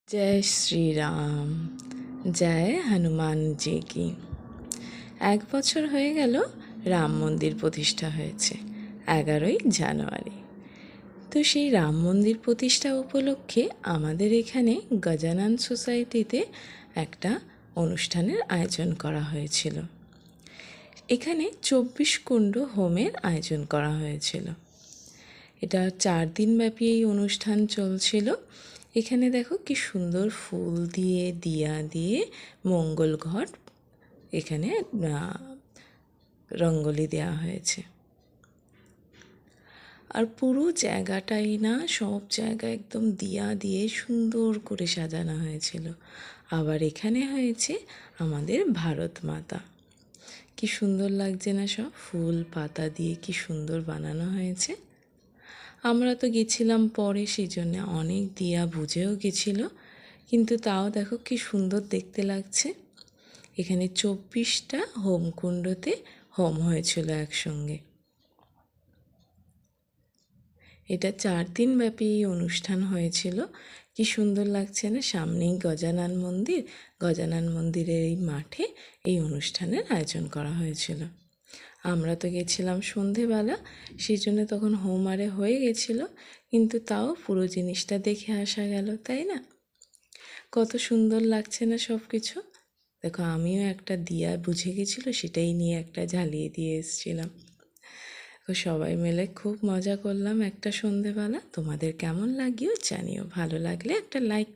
जय श्री राम। जय हनुमान जी की। 1 বছর হয়ে গেল রাম মন্দির প্রতিষ্ঠা হয়েছে 11ই জানুয়ারি। তো সেই রাম মন্দির প্রতিষ্ঠা উপলক্ষে আমাদের এখানে গজানন সোসাইটিতে একটা অনুষ্ঠানের আয়োজন করা হয়েছিল। এখানে 24 কুণ্ড হোমের আয়োজন করা হয়েছিল। এটা 4 দিন ব্যাপী এই অনুষ্ঠান চলছিল। এখানে দেখো কি সুন্দর ফুল দিয়ে দিয়া দিয়ে মঙ্গল ঘট এখানে রঙ্গোলি দেওয়া হয়েছে। আর পুরো জায়গাটাই না, সব জায়গা একদম দিয়া দিয়ে সুন্দর করে সাজানো হয়েছিল। আবার এখানে হয়েছে আমাদের ভারত মাতা। কি সুন্দর লাগছে না, সব ফুল পাতা দিয়ে কি সুন্দর বানানো হয়েছে। আমরা তো গেছিলাম পরে, সেই জন্য অনেক দিয়া বুঝেও গেছিলো, কিন্তু তাও দেখো কি সুন্দর দেখতে লাগছে। এখানে 24টা হোমকুণ্ডতে হোম হয়েছিল একসঙ্গে। এটা 4 দিন ব্যাপী এই অনুষ্ঠান হয়েছিল। কি সুন্দর লাগছে না, সামনেই গজানন মন্দির। গজানন মন্দিরের এই মাঠে এই অনুষ্ঠানের আয়োজন করা হয়েছিল। আমরা তো গেছিলাম সন্ধেবেলা, সেই জন্য তখন হোম আরে হয়ে গেছিলো, কিন্তু তাও পুরো জিনিসটা দেখে আসা গেল, তাই না? কত সুন্দর লাগছে না সব কিছু। দেখো আমিও একটা দিয়া বুঝে গেছিলো, সেটাই নিয়ে একটা জ্বালিয়ে দিয়ে এসেছিলাম। তো সবাই মিলে খুব মজা করলাম একটা সন্ধেবেলা। তোমাদের কেমন লাগিও জানিও, ভালো লাগলে একটা লাইক